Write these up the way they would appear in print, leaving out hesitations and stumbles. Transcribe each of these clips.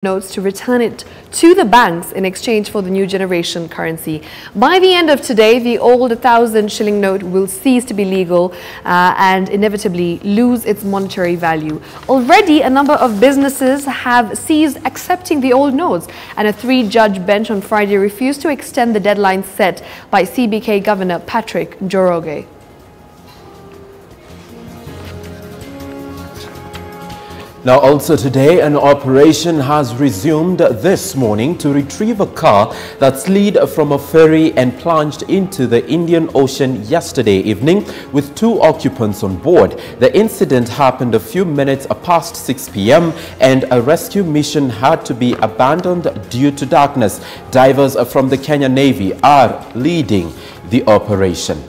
notes to return it to the banks in exchange for the new generation currency. By the end of today, the old 1,000 shilling note will cease to be legal and inevitably lose its monetary value. Already, a number of businesses have ceased accepting the old notes, and a 3-judge bench on Friday refused to extend the deadline set by CBK Governor Patrick Njoroge. Now also today, an operation has resumed this morning to retrieve a car that slid from a ferry and plunged into the Indian Ocean yesterday evening with 2 occupants on board. The incident happened a few minutes past 6 p.m. and a rescue mission had to be abandoned due to darkness. Divers from the Kenya Navy are leading the operation.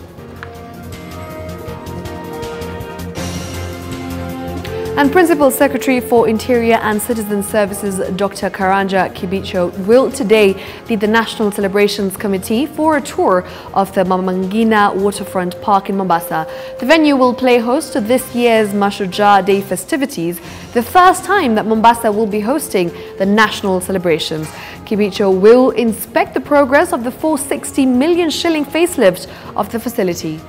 And Principal Secretary for Interior and Citizen Services, Dr. Karanja Kibicho, will today lead the National Celebrations Committee for a tour of the Mamangina Waterfront Park in Mombasa. The venue will play host to this year's Mashujaa Day festivities, the first time that Mombasa will be hosting the national celebrations. Kibicho will inspect the progress of the 460 million shilling facelift of the facility.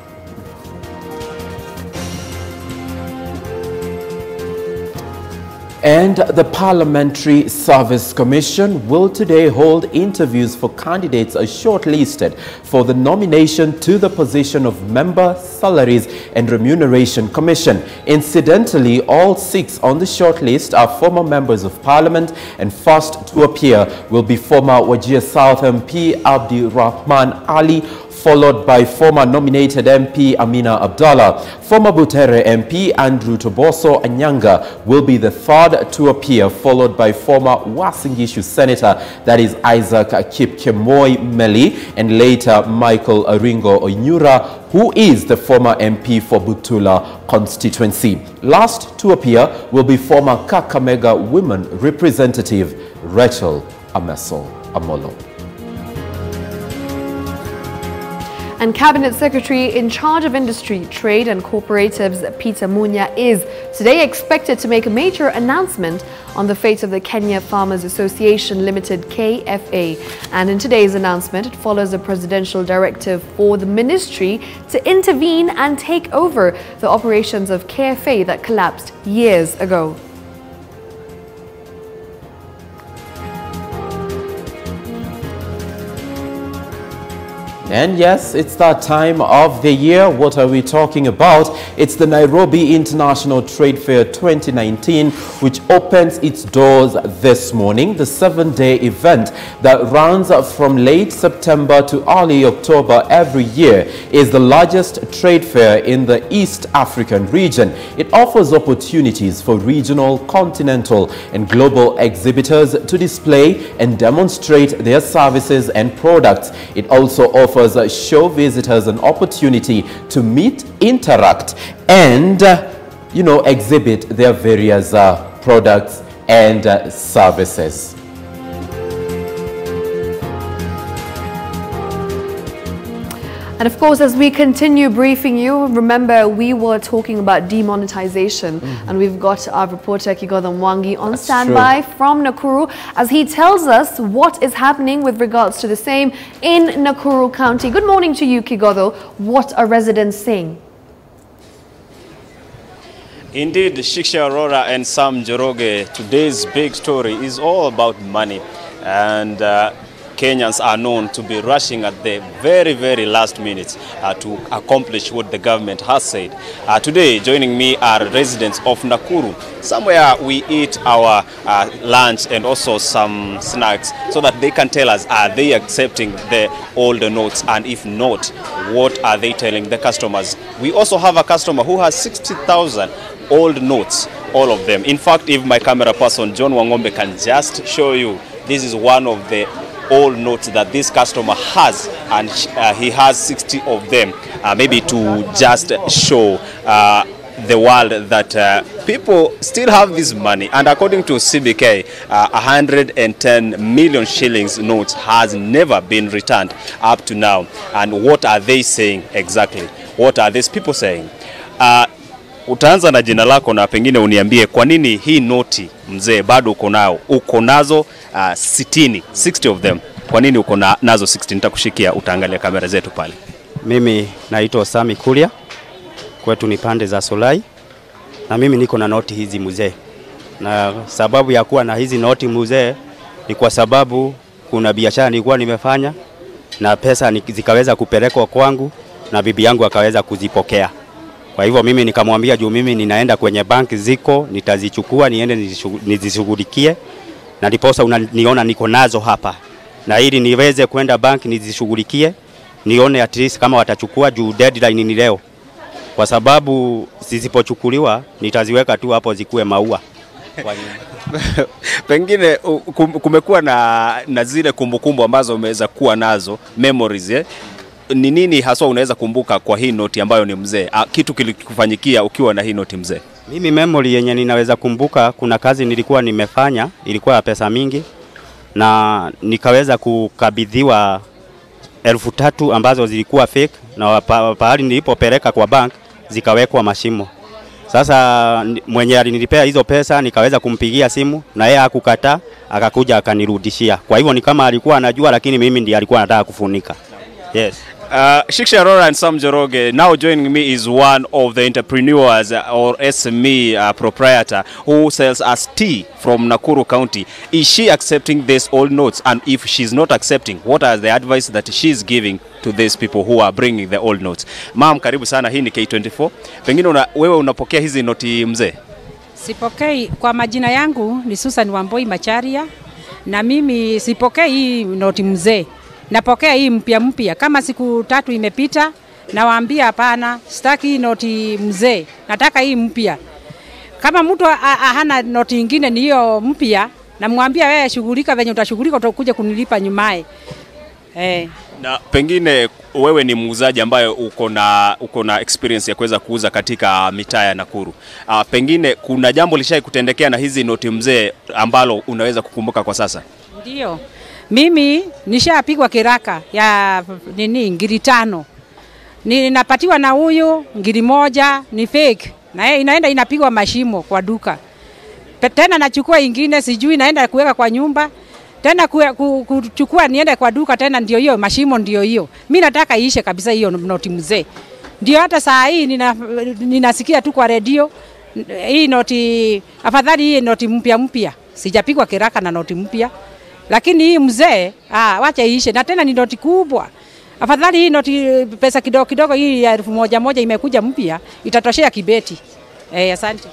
And the Parliamentary Service Commission will today hold interviews for candidates shortlisted for the nomination to the position of Member Salaries and Remuneration Commission. Incidentally, all 6 on the shortlist are former members of Parliament, and first to appear will be former Wajir South MP Abdi Rahman Ali, followed by former nominated MP Amina Abdallah. Former Butere MP Andrew Toboso Anyanga will be the third to appear, followed by former Wasingishu Senator, that is Isaac Kipkemoi Meli, and later Michael Aringo Onyura, who is the former MP for Butula constituency. Last to appear will be former Kakamega Women Representative Rachel Ameso Amolo. And Cabinet Secretary in charge of Industry, Trade and Cooperatives, Peter Munya, is today expected to make a major announcement on the fate of the Kenya Farmers Association Limited KFA. And in today's announcement, it follows a presidential directive for the ministry to intervene and take over the operations of KFA that collapsed years ago. And yes, it's that time of the year. What are we talking about? It's the Nairobi International Trade Fair 2019, which opens its doors this morning. The 7-day event that runs from late September to early October every year is the largest trade fair in the East African region. It offers opportunities for regional, continental, and global exhibitors to display and demonstrate their services and products. It also offers show visitors an opportunity to meet, interact, and exhibit their various products and services. And of course, as we continue briefing you, remember we were talking about demonetization, and we've got our reporter Kigodha Mwangi on standby from Nakuru as he tells us what is happening with regards to the same in Nakuru County. Good morning to you, Kigodha. What are residents saying? Indeed, Shiksha Aurora and Sam Njoroge, today's big story is all about money, and Kenyans are known to be rushing at the very, very last minute to accomplish what the government has said. Today, joining me are residents of Nakuru, somewhere we eat our lunch and also some snacks, so that they can tell us, are they accepting the older notes, and if not, what are they telling the customers? We also have a customer who has 60,000 old notes, all of them. In fact, if my camera person John Wangombe can just show you, this is one of the old notes that this customer has, and he has 60 of them, maybe to just show the world that people still have this money. And according to CBK, 110 million shillings notes has never been returned up to now. And what are they saying exactly? What are these people saying? utaanza na jina lako na pengine uniambie kwa nini hii noti mzee bado uko nazo 60 of them. Kwa nini uko nazo 60? Nitakushikia, utaangalia kamera zetu pale. Mimi naitwa Sami Kulia, kwetu ni pande za Solai, na mimi niko na noti hizi mzee. Na sababu ya kuwa na hizi noti mzee ni kwa sababu kuna biashara nilikuwa nimefanya na pesa zikaweza kupelekwa kwangu na bibi yangu akaweza kuzipokea. Kwa hivyo mimi nikamwambia juu mimi ninaenda kwenye banki ziko, nitazichukua niende nizishughulikie, na ndiposa unaniona niko nazo hapa. Na ili niweze kwenda banki nizishughulikie, nione at least kama watachukua juu deadline ni leo. Kwa sababu zisipochukuliwa nitaziweka tu hapo zikue maua. Pengine kumekuwa na zile kumbukumbu ambazo umeweza kuwa nazo, memories Ni nini haswa unaweza kumbuka kwa hii noti ambayo ni mzee? Kitu kilikufanyikia ukiwa na hii noti mzee? Mimi memory yenye ninaweza kumbuka, kuna kazi nilikuwa nimefanya, ilikuwa ya pesa mingi, na nikaweza kukabidhiwa 3,000 ambazo zilikuwa fake, na pahali nilipopeleka kwa bank zikawekwa mashimo. Sasa mwenye alinilipea hizo pesa nikaweza kumpigia simu na yeye hakukataa, akakuja akanirudishia. Kwa hivyo ni kama alikuwa anajua, lakini mimi ndiye alikuwa anataka kufunika. Yes. Shiksha Arora and Sam Joroge, now joining me is one of the entrepreneurs or SME proprietor who sells us tea from Nakuru County. Is she accepting these old notes? And if she's not accepting, what are the advice that she's giving to these people who are bringing the old notes? Ma'am, karibu sana, hii ni K24. Pengine wewe unapokea hizi noti mzee? Sipokei. Kwa majina yangu ni Susan Wamboi Macharia, na mimi sipokei hii noti mzee. Napokea hii mpya. Kama siku 3 imepita, nawaambia hapana, sitaki hii noti mzee, nataka hii mpya. Kama mtu hana noti nyingine ni hiyo mpya, namwambia wewe shughulika venye utashughulika, utakuja kunilipa nyumae. Na pengine wewe ni muuzaji ambaye uko na experience ya kuweza kuuza katika mitaa ya Nakuru. Pengine kuna jambo lishai kutendekea na hizi noti mzee ambalo unaweza kukumbuka kwa sasa? Ndio. Mimi nishapigwa kiraka ya ngiri 5. Ninapatiwa na huyu ngiri 1 ni fake. Na yeye inaenda inapigwa mashimo kwa duka. Tena nachukua ingine sijui naenda kuweka kwa nyumba. Tena kuchukua niende kwa duka tena ndio hiyo mashimo ndio hiyo. Mimi nataka iishe kabisa hiyo noti mzee. Ndio hata saa hii ninasikia tu kwa radio hii noti, afadhali hii noti mpya. Sijapigwa kiraka na noti mpya. Lakini hii mzee, wacha iishe. Na tena ni noti kubwa. Afadhali hii noti pesa kidogo hii ya 1,000 imekuja mpya, itatoshea kibeti. Asante.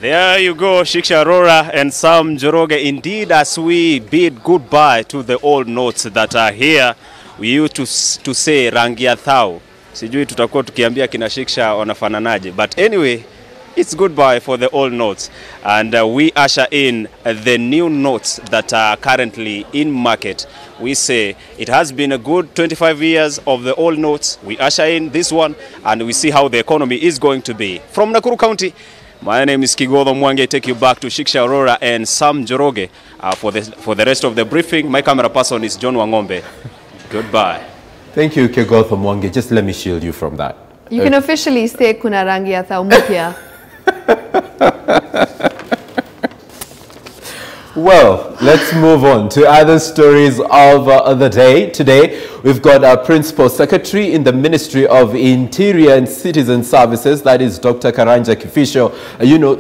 There you go, Shiksha Arora and Sam Joroge. Indeed, as we bid goodbye to the old notes that are here, we used to say rangia thao. Sijui tutakuwa tukiambia kina Shiksha wanafananaje. But anyway, it's goodbye for the old notes, and we usher in the new notes that are currently in market. We say it has been a good 25 years of the old notes. We usher in this one, and we see how the economy is going to be. From Nakuru County, my name is Kigodho Mwangi. I take you back to Shiksha Arora and Sam Joroge for the rest of the briefing. My camera person is John Wangombe. Goodbye. Thank you, Kigodho Mwangi. Just let me shield you from that. You can officially say kuna rangi ya thao mpya. Well, let's move on to other stories of the day. Today, we've got our Principal Secretary in the Ministry of Interior and Citizen Services, that is Dr. Karanja Kifisho,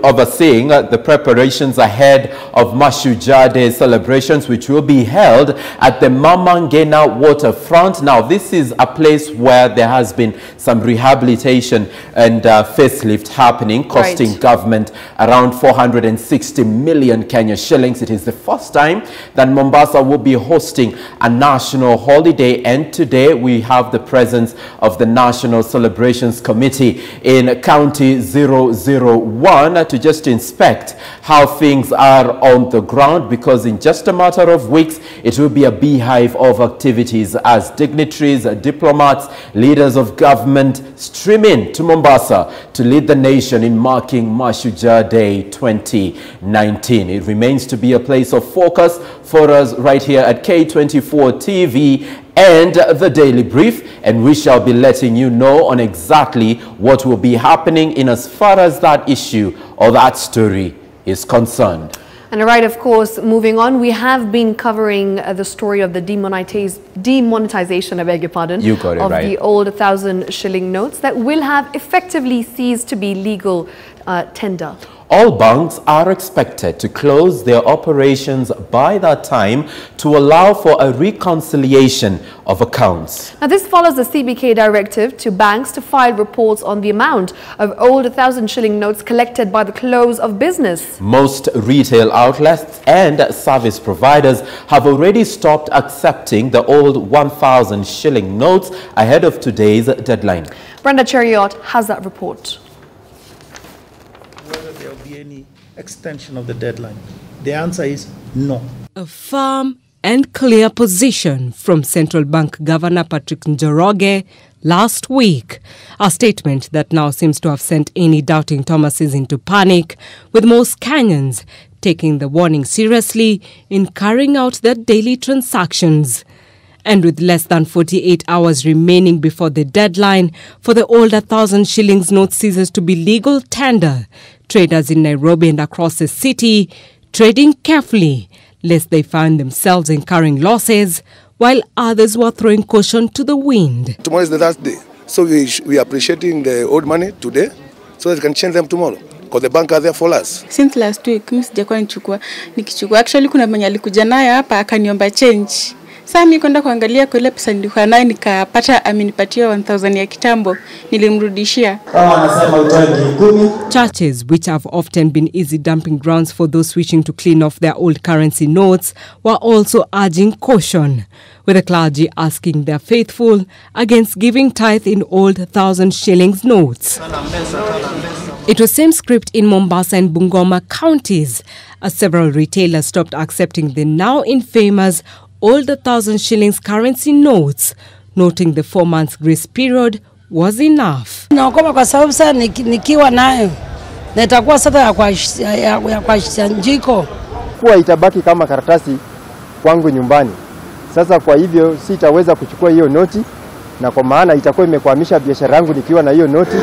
overseeing the preparations ahead of Mashujaa Day celebrations, which will be held at the Mamangena waterfront. Now, this is a place where there has been some rehabilitation and facelift happening, costing government around 460 million Kenya shillings. It is the first time that Mombasa will be hosting a national holiday, and today we have the presence of the National Celebrations Committee in County 001 to just inspect how things are on the ground, because in just a matter of weeks it will be a beehive of activities as dignitaries, diplomats, leaders of government stream in to Mombasa to lead the nation in marking Mashujaa Day 2019. It remains to be a place of focus for us right here at K24 TV and the Daily Brief, and we shall be letting you know on exactly what will be happening in as far as that issue or that story is concerned. And right, of course, moving on, we have been covering the story of the demonetization, I beg your pardon, you got it of right, the old 1,000 shilling notes that will have effectively ceased to be legal tender. All banks are expected to close their operations by that time to allow for a reconciliation of accounts. Now, this follows the CBK directive to banks to file reports on the amount of old 1,000 shilling notes collected by the close of business. Most retail outlets and service providers have already stopped accepting the old 1,000 shilling notes ahead of today's deadline. Brenda Cheriot has that report. Whether there will be any extension of the deadline. The answer is no. A firm and clear position from Central Bank Governor Patrick Njoroge last week. A statement that now seems to have sent any doubting Thomases into panic, with most Kenyans taking the warning seriously in carrying out their daily transactions. And with less than 48 hours remaining before the deadline for the old 1,000 shillings note ceases to be legal tender, traders in Nairobi and across the city trading carefully lest they find themselves incurring losses, while others were throwing caution to the wind. Tomorrow is the last day, so we are appreciating the old money today so that we can change them tomorrow. Because the bank are there for us. Since last week, mimi sijakuwa nikichukua. Actually kuna mwenye alikuja nayo hapa akaniomba change. Sasa mimi kwenda kuangalia kwa ile pesa nilikuwa nayo nikapata amenipatia 1,000 ya kitambo, nilimrudishia. Churches, which have often been easy dumping grounds for those wishing to clean off their old currency notes, were also urging caution, with the clergy asking their faithful against giving tithe in old 1,000 shillings notes. It was same script in Mombasa and Bungoma counties, as several retailers stopped accepting the now infamous old 1,000 shillings currency notes, noting the 4 months grace period was enough. Naogopa kwa sababu sasa nikiwa nayo na itakuwa sasa ya kwa njiko. Kwa itabaki kama karatasi kwangu nyumbani. Sasa kwa hivyo sitaweza kuchukua hiyo noti, na kwa maana itakuwa imekwamisha biashara yangu nikiwa na hiyo noti.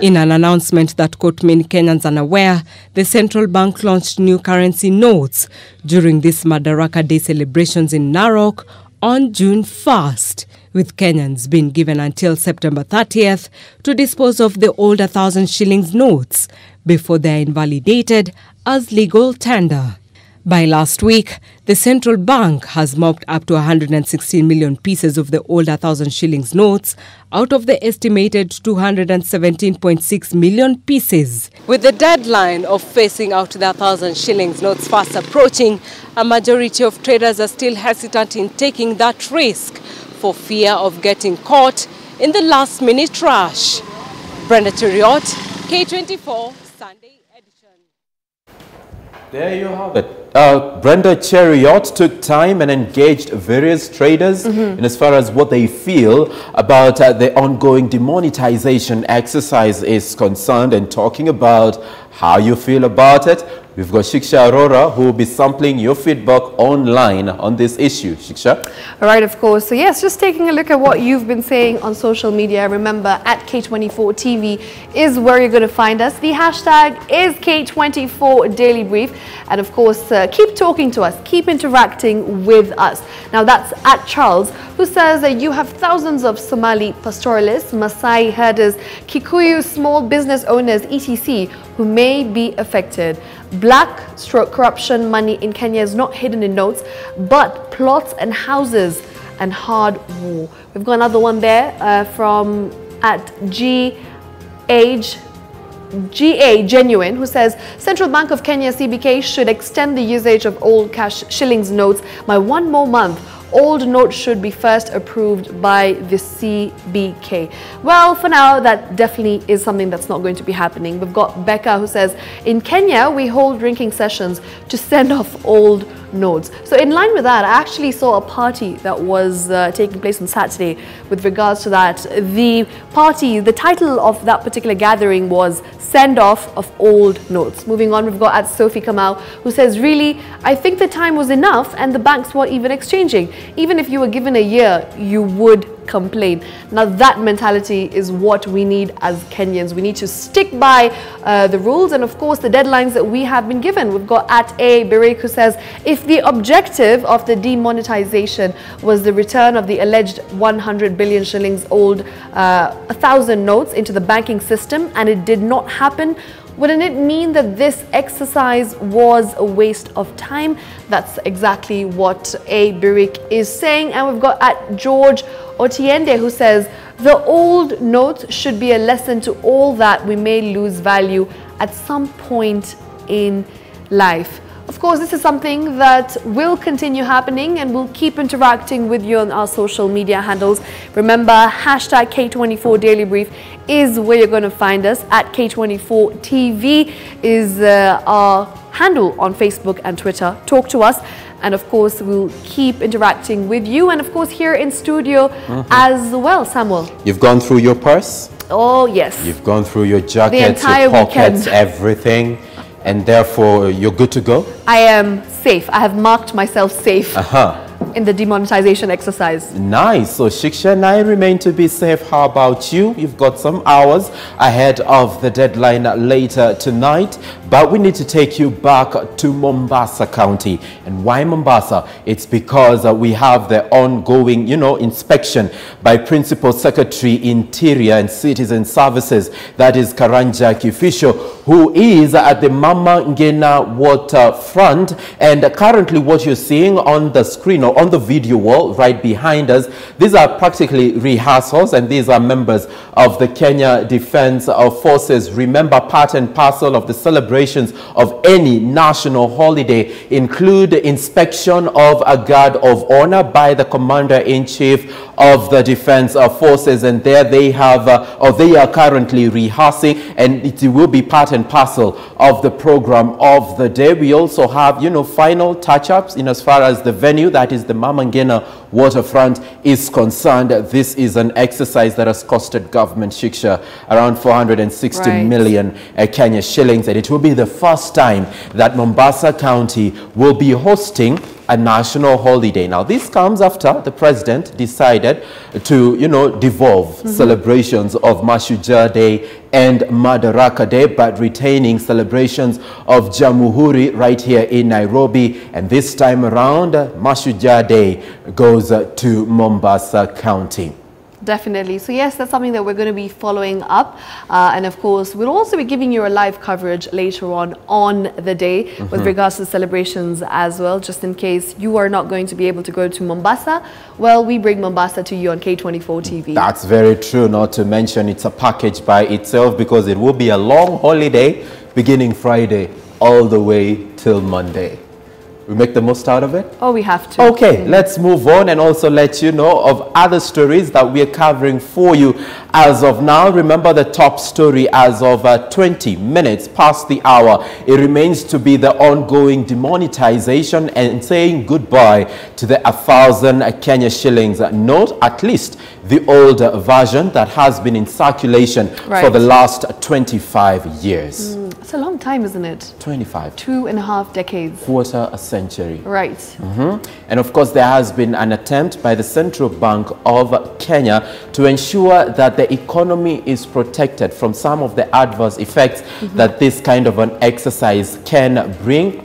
In an announcement that caught many Kenyans unaware, the central bank launched new currency notes during this Madaraka Day celebrations in Narok on June 1st, with Kenyans being given until September 30th to dispose of the old 1,000 shillings notes before they are invalidated as legal tender. By last week, the central bank has mopped up to 116 million pieces of the old 1,000 shillings notes out of the estimated 217.6 million pieces. With the deadline of phasing out the 1,000 shillings notes fast approaching, a majority of traders are still hesitant in taking that risk for fear of getting caught in the last-minute rush. Brenda Cheriot, K24 Sunday edition. There you have it. Brenda Cheriot took time and engaged various traders in as far as what they feel about the ongoing demonetization exercise is concerned, and talking about how you feel about it. We've got Shiksha Arora, who will be sampling your feedback online on this issue. Shiksha? All right, of course. So yes, just taking a look at what you've been saying on social media. Remember, at K24 TV is where you're going to find us. The hashtag is K24 Daily Brief. And of course, keep talking to us. Keep interacting with us. Now, that's at Charles, who says that you have thousands of Somali pastoralists, Maasai herders, Kikuyu small business owners, etc., who may be affected. Black/corruption money in Kenya is not hidden in notes, but plots and houses and hard war. We've got another one there from at GA Genuine, who says Central Bank of Kenya CBK should extend the usage of old cash shillings notes by 1 more month. Old notes should be first approved by the CBK. Well, for now, that definitely is something that's not going to be happening. We've got Becca, who says, in Kenya, we hold drinking sessions to send off old notes. So in line with that, I actually saw a party that was taking place on Saturday with regards to that. The party, the title of that particular gathering was Send Off of Old Notes. Moving on, we've got at Sophie Kamau, who says, really, I think the time was enough and the banks were even exchanging. Even if you were given a year, you would complain. Now that mentality is what we need as Kenyans. We need to stick by the rules and of course the deadlines that we have been given. We've got at A Birek, who says, if the objective of the demonetization was the return of the alleged 100 billion shillings old 1,000 notes into the banking system and it did not happen, wouldn't it mean that this exercise was a waste of time? That's exactly what A Birek is saying. And we've got at George Otiende, who says, the old notes should be a lesson to all that we may lose value at some point in life. Of course, this is something that will continue happening and we'll keep interacting with you on our social media handles. Remember, hashtag K24 Daily Brief is where you're going to find us. At K24 TV is our handle on Facebook and Twitter. Talk to us. And of course, we'll keep interacting with you. And of course, here in studio as well, Samuel. You've gone through your purse? Oh, yes. You've gone through your jackets, your pockets, everything. And therefore, you're good to go? I am safe. I have marked myself safe in the demonetization exercise. Nice. So Shiksha and I remain to be safe. How about you? You've got some hours ahead of the deadline later tonight. But we need to take you back to Mombasa County. And why Mombasa? It's because we have the ongoing, inspection by Principal Secretary Interior and Citizen Services. That is Karanja Kifisho, who is at the Mama Ngina waterfront. And currently what you're seeing on the screen or on the video wall right behind us, these are practically rehearsals and these are members of the Kenya Defense Forces. Remember, part and parcel of the celebrations of any national holiday include inspection of a guard of honor by the Commander-in-Chief of the Defense Forces, and there they have or they are currently rehearsing, and it will be part and parcel of the program of the day. We also have final touch-ups in as far as the venue, that is the Mama Ngina waterfront, is concerned. This is an exercise that has costed government Shiksha around 460 million Kenya shillings, and it will be the first time that Mombasa County will be hosting a national holiday. Now, this comes after the president decided to, devolve celebrations of Mashujaa Day and Madaraka Day, but retaining celebrations of Jamhuri right here in Nairobi. And this time around, Mashujaa Day goes to Mombasa County. Definitely. So yes, that's something that we're going to be following up. And of course, we'll also be giving you a live coverage later on the day with regards to the celebrations as well, just in case you are not going to be able to go to Mombasa. Well, we bring Mombasa to you on K24 TV. That's very true. Not to mention it's a package by itself because it will be a long holiday beginning Friday all the way till Monday. We make the most out of it? Oh, we have to. Okay, let's move on and also let you know of other stories that we are covering for you as of now. Remember the top story as of 20 minutes past the hour. It remains to be the ongoing demonetization and saying goodbye to the 1,000 Kenya shillings note, at least the old version that has been in circulation for the last 25 years. It's a long time, isn't it? 25. 2.5 decades. Quarter a century. Right. And of course, there has been an attempt by the Central Bank of Kenya to ensure that the economy is protected from some of the adverse effects that this kind of an exercise can bring.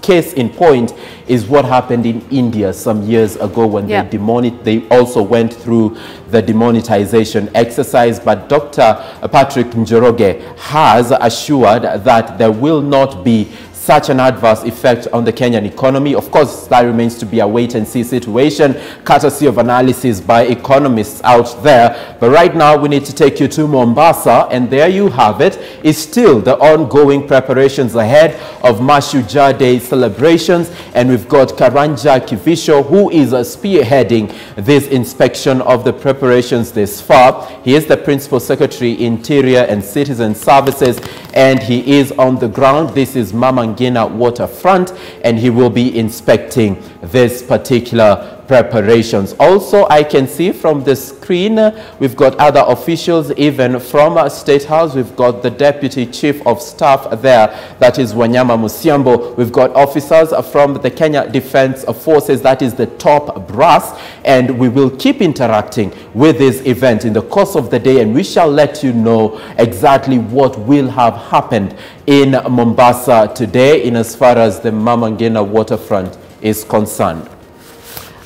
Case in point is what happened in India some years ago when they also went through the demonetization exercise. But Dr. Patrick Njoroge has assured that there will not be such an adverse effect on the Kenyan economy. Of course, that remains to be a wait-and-see situation, courtesy of analysis by economists out there. But right now, we need to take you to Mombasa, and there you have it. It's still the ongoing preparations ahead of Mashujaa Day celebrations, and we've got Karanja Kifisho, who is spearheading this inspection of the preparations this far. He is the Principal Secretary, Interior and Citizen Services, and he is on the ground. This is Mama Mangina waterfront, and he will be inspecting this particular preparations. Also, I can see from the screen, we've got other officials, even from State House. We've got the Deputy Chief of Staff there, that is Wanyama Musiambo. We've got officers from the Kenya Defence Forces, that is the top brass, and we will keep interacting with this event in the course of the day, and we shall let you know exactly what will have happened in Mombasa today in as far as the Mama Ngina waterfront is concerned.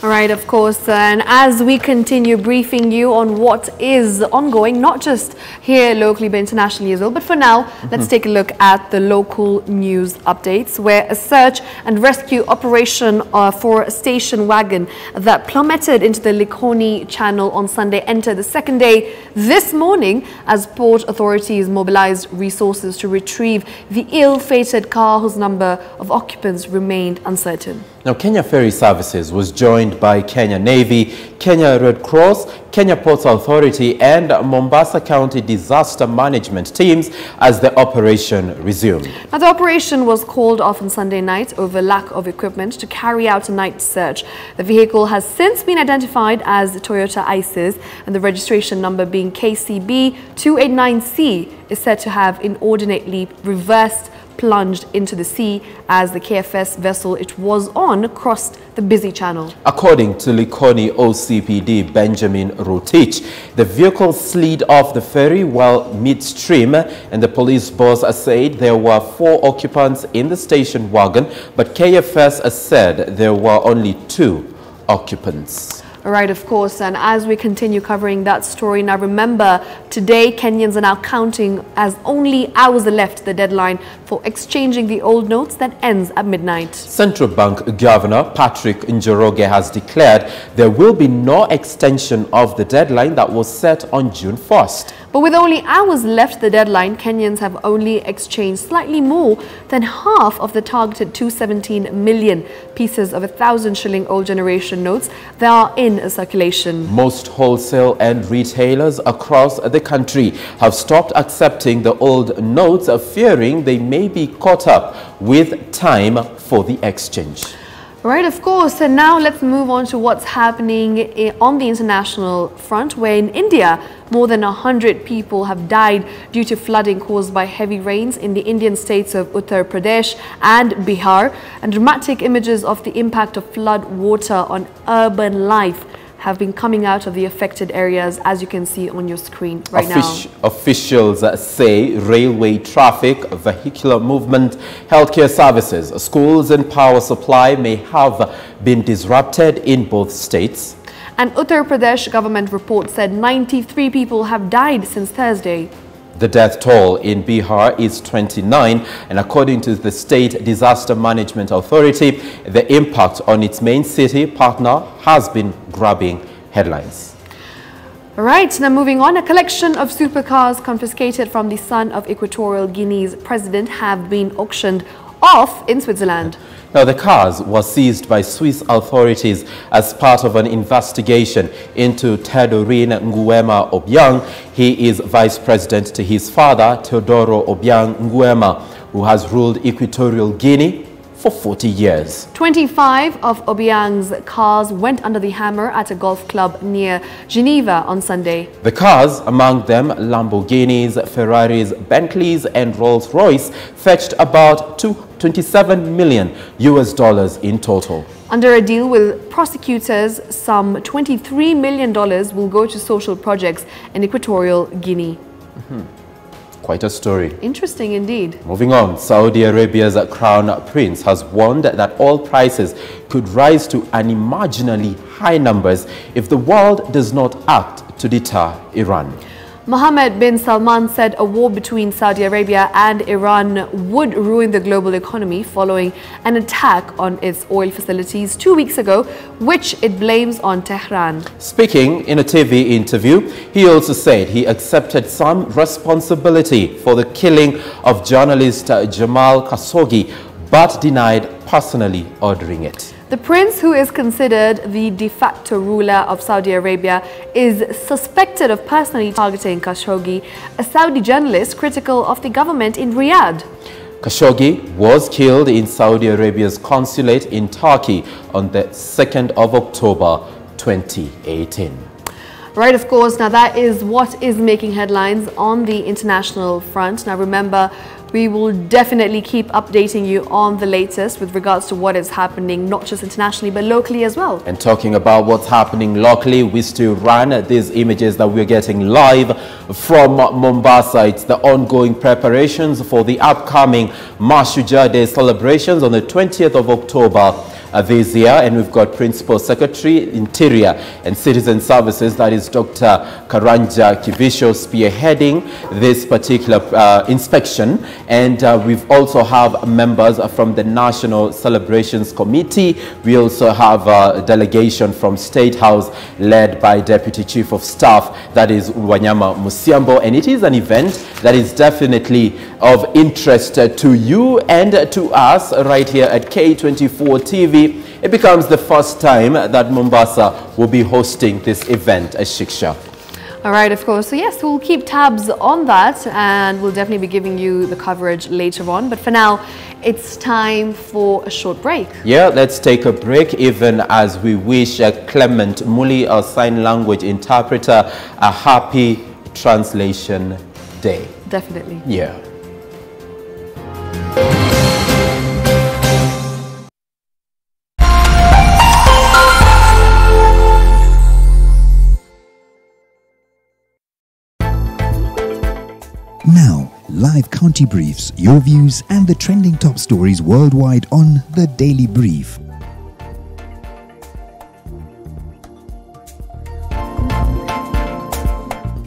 All right, of course, and as we continue briefing you on what is ongoing, not just here locally but internationally as well. But for now, let's take a look at the local news updates, where a search and rescue operation for a station wagon that plummeted into the Likoni Channel on Sunday entered the second day this morning as port authorities mobilized resources to retrieve the ill-fated car whose number of occupants remained uncertain. Now, Kenya Ferry Services was joined by Kenya Navy, Kenya Red Cross, Kenya Ports Authority and Mombasa County Disaster Management teams as the operation resumed. Now, the operation was called off on Sunday night over lack of equipment to carry out a night search. The vehicle has since been identified as Toyota Isis, and the registration number being KCB 289C is said to have inordinately plunged into the sea as the KFS vessel it was on crossed the busy channel. According to Likoni OCPD Benjamin Rotich, the vehicle slid off the ferry while midstream, and the police boss said there were 4 occupants in the station wagon, but KFS said there were only 2 occupants. Right, of course, and as we continue covering that story, now remember, today Kenyans are now counting as only hours are left to the deadline for exchanging the old notes that ends at midnight. Central Bank Governor Patrick Njoroge has declared there will be no extension of the deadline that was set on June 1st. But with only hours left to the deadline, Kenyans have only exchanged slightly more than half of the targeted 217 million pieces of 1,000 shilling old generation notes that are in circulation. Most wholesale and retailers across the country have stopped accepting the old notes, fearing they may be caught up with time for the exchange. Right, of course. And now let's move on to what's happening on the international front, where in India, more than 100 people have died due to flooding caused by heavy rains in the Indian states of Uttar Pradesh and Bihar. And dramatic images of the impact of flood water on urban life have been coming out of the affected areas, as you can see on your screen right now. Officials say railway traffic, vehicular movement, healthcare services, schools and power supply may have been disrupted in both states. An Uttar Pradesh government report said 93 people have died since Thursday. The death toll in Bihar is 29, and according to the State Disaster Management Authority, the impact on its main city partner has been grabbing headlines. Right, now moving on, a collection of supercars confiscated from the son of Equatorial Guinea's president have been auctioned off in Switzerland. Now, the cars were seized by Swiss authorities as part of an investigation into Theodorin Nguema Obiang. He is vice president to his father, Teodoro Obiang Nguema, who has ruled Equatorial Guinea for 40 years. 25 of Obiang's cars went under the hammer at a golf club near Geneva on Sunday. The cars, among them Lamborghinis, Ferraris, Bentleys and Rolls-Royce, fetched about $27 million in total. Under a deal with prosecutors, some $23 million will go to social projects in Equatorial Guinea. Quite a story. Interesting indeed. Moving on, Saudi Arabia's crown prince has warned that oil prices could rise to unimaginably high numbers if the world does not act to deter Iran. Mohammed bin Salman said a war between Saudi Arabia and Iran would ruin the global economy following an attack on its oil facilities 2 weeks ago, which it blames on Tehran. Speaking in a TV interview, he also said he accepted some responsibility for the killing of journalist Jamal Khashoggi, but denied personally ordering it. The prince, who is considered the de facto ruler of Saudi Arabia, is suspected of personally targeting Khashoggi, a Saudi journalist critical of the government in Riyadh. Khashoggi was killed in Saudi Arabia's consulate in Turkey on the 2nd of October 2018. Right, of course. Now that is what is making headlines on the international front. Now remember, we will definitely keep updating you on the latest with regards to what is happening, not just internationally, but locally as well. And talking about what's happening locally, we still run these images that we're getting live from Mombasa. It's the ongoing preparations for the upcoming Mashujaa Day celebrations on the 20th of October this year, and we've got Principal Secretary, Interior and Citizen Services, that is Dr. Karanja Kivisho, spearheading this particular inspection. And we've also have members from the National Celebrations Committee. We also have a delegation from State House led by Deputy Chief of Staff, that is Wanyama Musiambo. And it is an event that is definitely of interest to you and to us right here at K24 TV. It becomes the first time that Mombasa will be hosting this event as Shiksha. All right, of course. So yes, we'll keep tabs on that and we'll definitely be giving you the coverage later on. But for now, it's time for a short break. Yeah, let's take a break even as we wish Clement Muli, our sign language interpreter, a happy translation day. Definitely. Yeah. Now, live county briefs, your views and the trending top stories worldwide on The Daily Brief.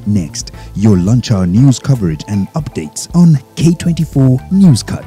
Next, your lunch hour news coverage and updates on K24 News Cut.